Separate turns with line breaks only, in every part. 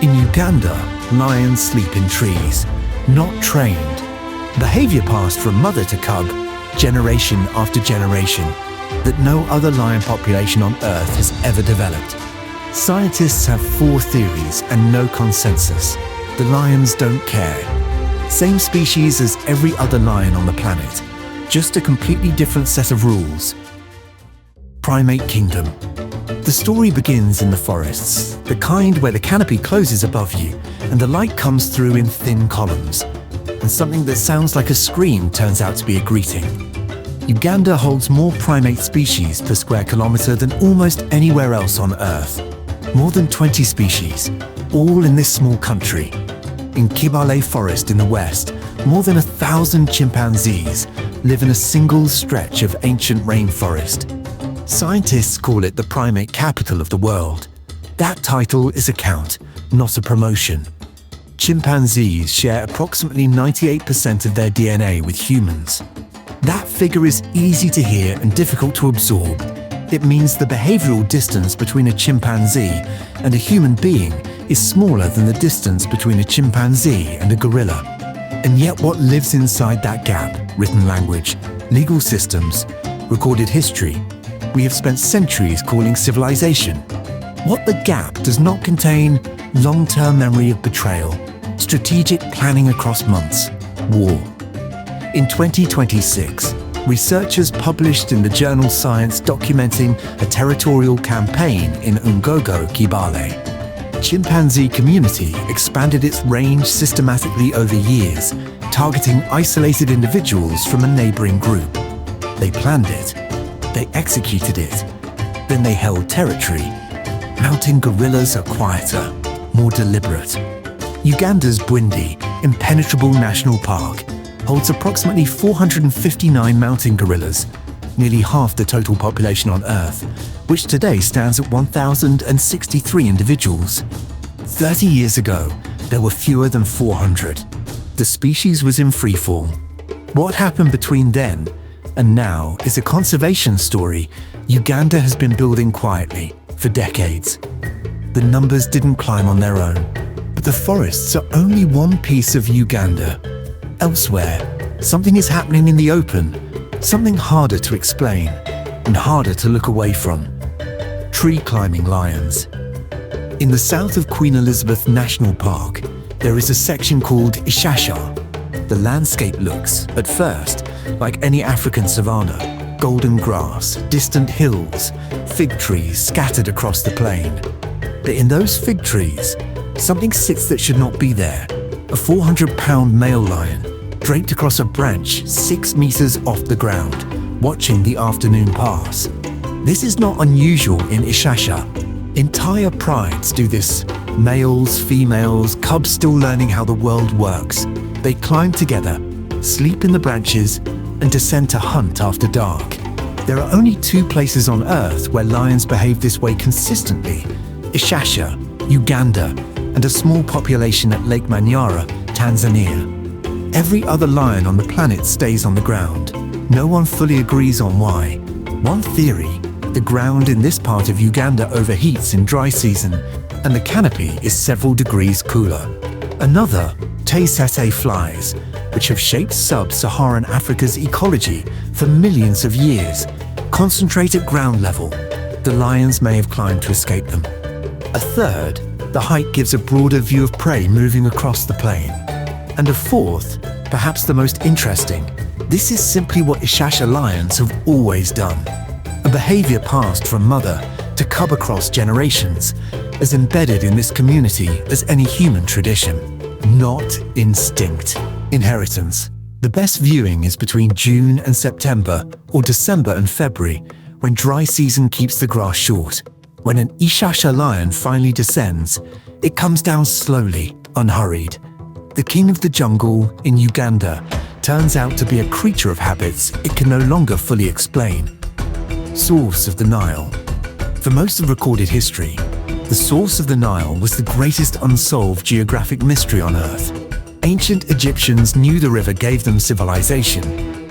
In Uganda, lions sleep in trees, not trained. Behavior passed from mother to cub, generation after generation, that no other lion population on Earth has ever developed. Scientists have 4 theories and no consensus. The lions don't care. Same species as every other lion on the planet, just a completely different set of rules. Primate Kingdom. The story begins in the forests, the kind where the canopy closes above you and the light comes through in thin columns, and something that sounds like a scream turns out to be a greeting. Uganda holds more primate species per square kilometre than almost anywhere else on Earth. More than 20 species, all in this small country. In Kibale Forest in the west, more than 1,000 chimpanzees live in a single stretch of ancient rainforest. Scientists call it the primate capital of the world. That title is a count, not a promotion. Chimpanzees share approximately 98% of their DNA with humans. That figure is easy to hear and difficult to absorb. It means the behavioral distance between a chimpanzee and a human being is smaller than the distance between a chimpanzee and a gorilla. And yet what lives inside that gap, written language, legal systems, recorded history, we have spent centuries calling civilization. What the gap does not contain: long-term memory of betrayal, strategic planning across months, war. In 2026, researchers published in the journal Science documenting a territorial campaign in Ungogo, Kibale. Chimpanzee community expanded its range systematically over years, targeting isolated individuals from a neighboring group. They planned it. They executed it. Then they held territory. Mountain gorillas are quieter, more deliberate. Uganda's Bwindi, impenetrable national park, holds approximately 459 mountain gorillas, nearly half the total population on Earth, which today stands at 1,063 individuals. 30 years ago, there were fewer than 400. The species was in freefall. What happened between then and now is a conservation story Uganda has been building quietly for decades. The numbers didn't climb on their own, but the forests are only one piece of Uganda. Elsewhere, something is happening in the open, something harder to explain and harder to look away from. Tree climbing lions. In the south of Queen Elizabeth National Park, there is a section called Ishaasha. The landscape looks, at first, like any African savanna: golden grass, distant hills, fig trees scattered across the plain. But in those fig trees, something sits that should not be there. A 400-pound male lion, draped across a branch 6 meters off the ground, watching the afternoon pass. This is not unusual in Ishaasha. Entire prides do this. Males, females, cubs still learning how the world works. They climb together, sleep in the branches, and descend to hunt after dark. There are only 2 places on Earth where lions behave this way consistently: Ishaasha, Uganda, and a small population at Lake Manyara, Tanzania. Every other lion on the planet stays on the ground. No one fully agrees on why. One theory: the ground in this part of Uganda overheats in dry season, and the canopy is several degrees cooler. Another: tsetse flies, which have shaped sub-Saharan Africa's ecology for millions of years, concentrate at ground level. The lions may have climbed to escape them. A third: the height gives a broader view of prey moving across the plain. And a fourth, perhaps the most interesting: this is simply what Ishaasha lions have always done. A behavior passed from mother to cub across generations, as embedded in this community as any human tradition. Not instinct. Inheritance. The best viewing is between June and September, or December and February, when dry season keeps the grass short. When an Ishaasha lion finally descends, it comes down slowly, unhurried. The king of the jungle in Uganda turns out to be a creature of habits it can no longer fully explain. Source of the Nile. For most of recorded history, the source of the Nile was the greatest unsolved geographic mystery on Earth. Ancient Egyptians knew the river gave them civilization,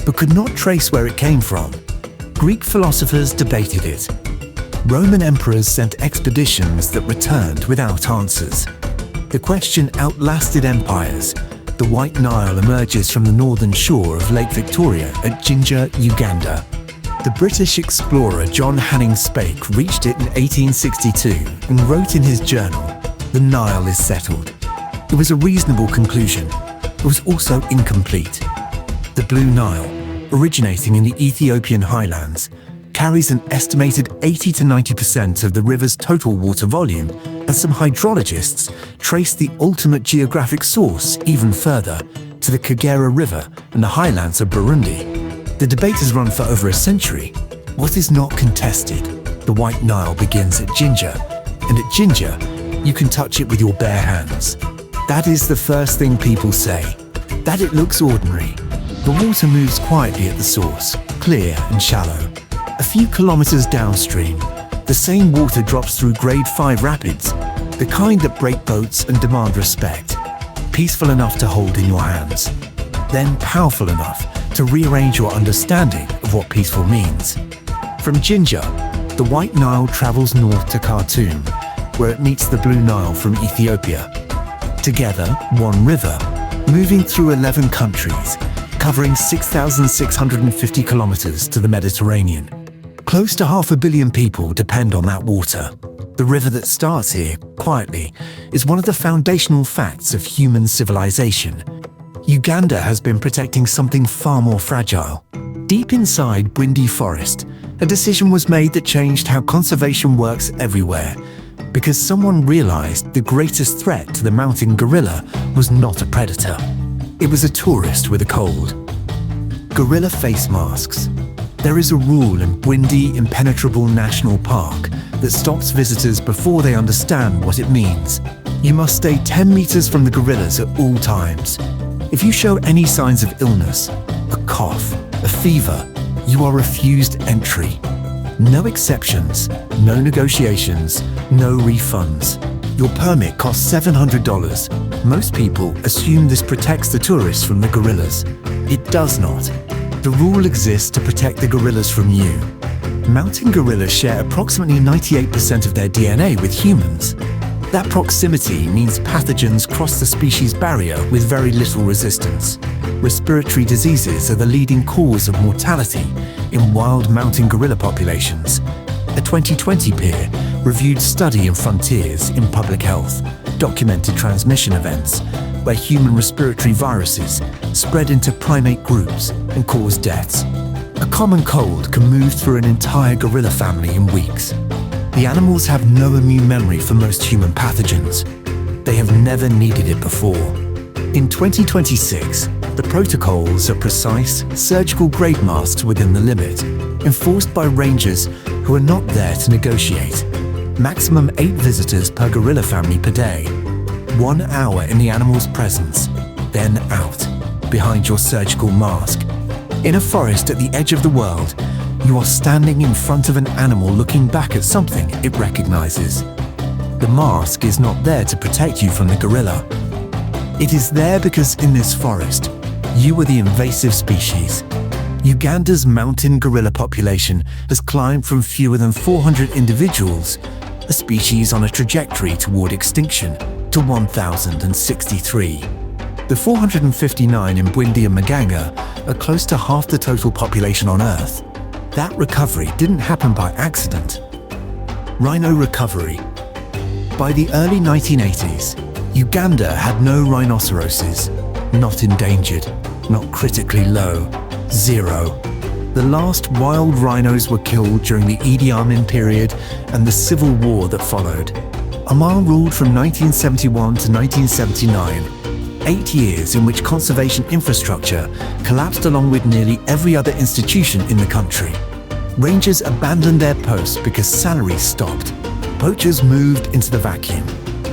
but could not trace where it came from. Greek philosophers debated it. Roman emperors sent expeditions that returned without answers. The question outlasted empires. The White Nile emerges from the northern shore of Lake Victoria at Jinja, Uganda. The British explorer John Hanning Speke reached it in 1862 and wrote in his journal, "The Nile is settled." It was a reasonable conclusion. It was also incomplete. The Blue Nile, originating in the Ethiopian highlands, carries an estimated 80 to 90% of the river's total water volume, and some hydrologists trace the ultimate geographic source even further, to the Kagera River and the highlands of Burundi. The debate has run for over a century. What is not contested? The White Nile begins at Jinja, and at Jinja, you can touch it with your bare hands. That is the first thing people say, that it looks ordinary. The water moves quietly at the source, clear and shallow. A few kilometers downstream, the same water drops through grade 5 rapids, the kind that break boats and demand respect. Peaceful enough to hold in your hands, then powerful enough to rearrange your understanding of what peaceful means. From Jinja, the White Nile travels north to Khartoum, where it meets the Blue Nile from Ethiopia. Together, one river, moving through 11 countries, covering 6,650 kilometers to the Mediterranean. Close to 500 million people depend on that water. The river that starts here, quietly, is one of the foundational facts of human civilization. Uganda has been protecting something far more fragile. Deep inside Bwindi Forest, a decision was made that changed how conservation works everywhere, because someone realized the greatest threat to the mountain gorilla was not a predator. It was a tourist with a cold. Gorilla face masks. There is a rule in Bwindi Impenetrable National Park that stops visitors before they understand what it means. You must stay 10 meters from the gorillas at all times. If you show any signs of illness, a cough, a fever, you are refused entry. No exceptions, no negotiations, no refunds. Your permit costs $700. Most people assume this protects the tourists from the gorillas. It does not. The rule exists to protect the gorillas from you. Mountain gorillas share approximately 98% of their DNA with humans. That proximity means pathogens cross the species barrier with very little resistance. Respiratory diseases are the leading cause of mortality in wild mountain gorilla populations. A 2020 peer-reviewed study in Frontiers in Public Health documented transmission events where human respiratory viruses spread into primate groups and cause deaths. A common cold can move through an entire gorilla family in weeks. The animals have no immune memory for most human pathogens. They have never needed it before. In 2026, the protocols are precise, surgical-grade masks within the limit, enforced by rangers who are not there to negotiate. Maximum 8 visitors per gorilla family per day. 1 hour in the animal's presence, then out, behind your surgical mask. In a forest at the edge of the world, you are standing in front of an animal looking back at something it recognizes. The mask is not there to protect you from the gorilla. It is there because in this forest, you are the invasive species. Uganda's mountain gorilla population has climbed from fewer than 400 individuals, a species on a trajectory toward extinction, to 1,063. The 459 in Bwindi and Mgahinga are close to half the total population on Earth. That recovery didn't happen by accident. Rhino recovery. By the early 1980s, Uganda had no rhinoceroses, not endangered, not critically low, 0. The last wild rhinos were killed during the Idi Amin period and the civil war that followed. Amin ruled from 1971 to 1979, 8 years in which conservation infrastructure collapsed along with nearly every other institution in the country. Rangers abandoned their posts because salaries stopped. Poachers moved into the vacuum.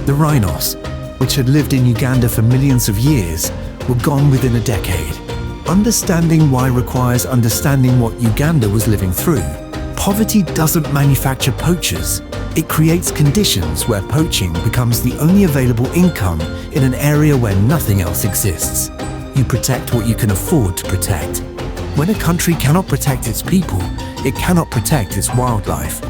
The rhinos, which had lived in Uganda for millions of years, were gone within a decade. Understanding why requires understanding what Uganda was living through. Poverty doesn't manufacture poachers. It creates conditions where poaching becomes the only available income in an area where nothing else exists. You protect what you can afford to protect. When a country cannot protect its people, it cannot protect its wildlife.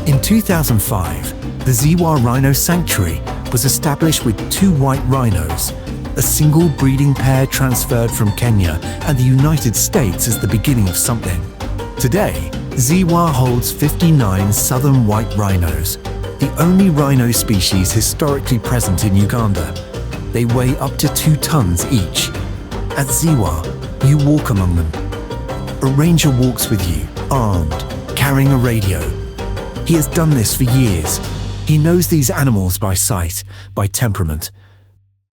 In 2005, the Ziwa Rhino Sanctuary was established with 2 white rhinos, a single breeding pair transferred from Kenya and the United States as the beginning of something. Today, Ziwa holds 59 southern white rhinos, the only rhino species historically present in Uganda. They weigh up to 2 tons each. At Ziwa, you walk among them. A ranger walks with you, armed, carrying a radio. He has done this for years. He knows these animals by sight, by temperament.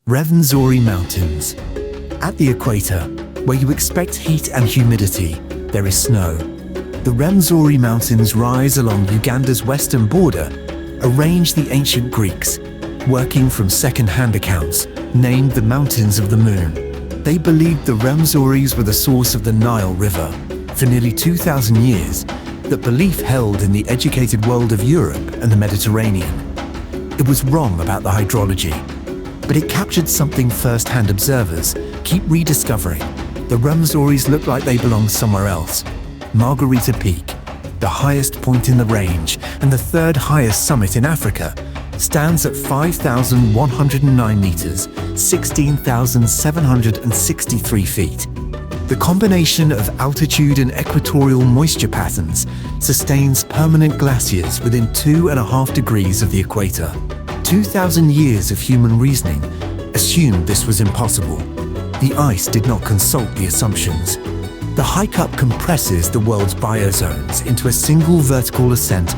Rwenzori Mountains. At the equator, where you expect heat and humidity, there is snow. The Rwenzori Mountains rise along Uganda's western border, a range the ancient Greeks, working from second-hand accounts, named the Mountains of the Moon. They believed the Rwenzoris were the source of the Nile River. For nearly 2,000 years, that belief held in the educated world of Europe and the Mediterranean. It was wrong about the hydrology, but it captured something first-hand observers keep rediscovering. The Rwenzoris look like they belong somewhere else. Margarita Peak, the highest point in the range and the 3rd highest summit in Africa, stands at 5,109 meters, 16,763 feet. The combination of altitude and equatorial moisture patterns sustains permanent glaciers within 2.5 degrees of the equator. 2,000 years of human reasoning assumed this was impossible. The ice did not consult the assumptions. The hike up compresses the world's biozones into a single vertical ascent,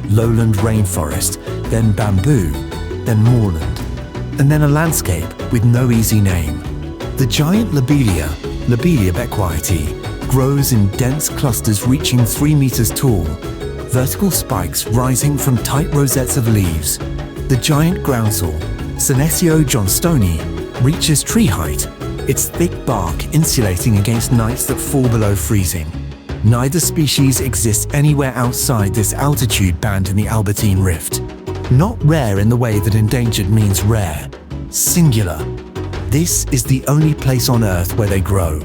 lowland rainforest, then bamboo, then moorland, and then a landscape with no easy name. The giant Lobelia bequaiti, grows in dense clusters reaching 3 meters tall, vertical spikes rising from tight rosettes of leaves. The giant groundsel, Senecio johnstoni, reaches tree height, its thick bark insulating against nights that fall below freezing. Neither species exists anywhere outside this altitude band in the Albertine Rift. Not rare in the way that endangered means rare, singular. This is the only place on Earth where they grow.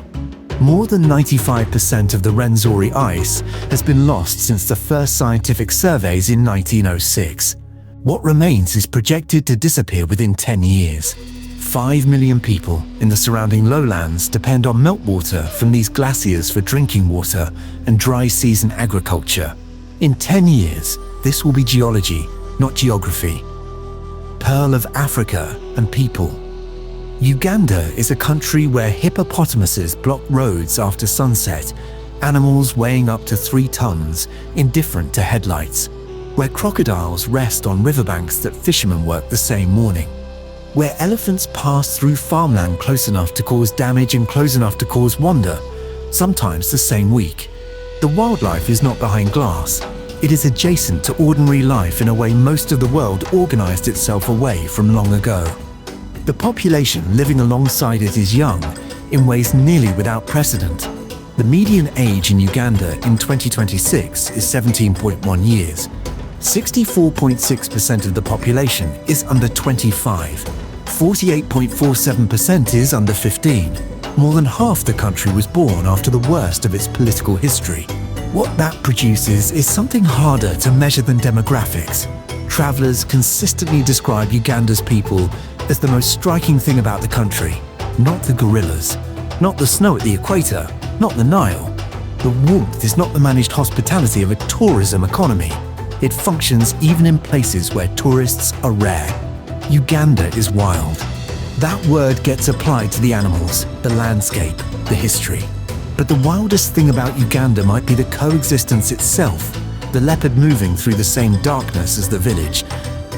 More than 95% of the Rwenzori ice has been lost since the first scientific surveys in 1906. What remains is projected to disappear within 10 years. 5 million people in the surrounding lowlands depend on meltwater from these glaciers for drinking water and dry season agriculture. In 10 years, this will be geology, not geography. Pearl of Africa and people. Uganda is a country where hippopotamuses block roads after sunset, animals weighing up to 3 tons, indifferent to headlights, where crocodiles rest on riverbanks that fishermen work the same morning, where elephants pass through farmland close enough to cause damage and close enough to cause wonder, sometimes the same week. The wildlife is not behind glass. It is adjacent to ordinary life in a way most of the world organized itself away from long ago. The population living alongside it is young, in ways nearly without precedent. The median age in Uganda in 2026 is 17.1 years. 64.6% of the population is under 25. 48.47% is under 15. More than half the country was born after the worst of its political history. What that produces is something harder to measure than demographics. Travelers consistently describe Uganda's people as the most striking thing about the country, not the gorillas, not the snow at the equator, not the Nile. The warmth is not the managed hospitality of a tourism economy. It functions even in places where tourists are rare. Uganda is wild. That word gets applied to the animals, the landscape, the history. But the wildest thing about Uganda might be the coexistence itself, the leopard moving through the same darkness as the village,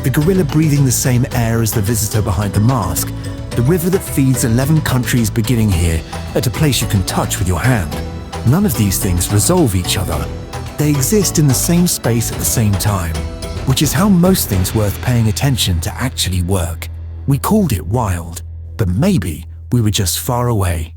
the gorilla breathing the same air as the visitor behind the mask, the river that feeds 11 countries beginning here at a place you can touch with your hand. None of these things resolve each other. They exist in the same space at the same time, which is how most things worth paying attention to actually work. We called it wild, but maybe we were just far away.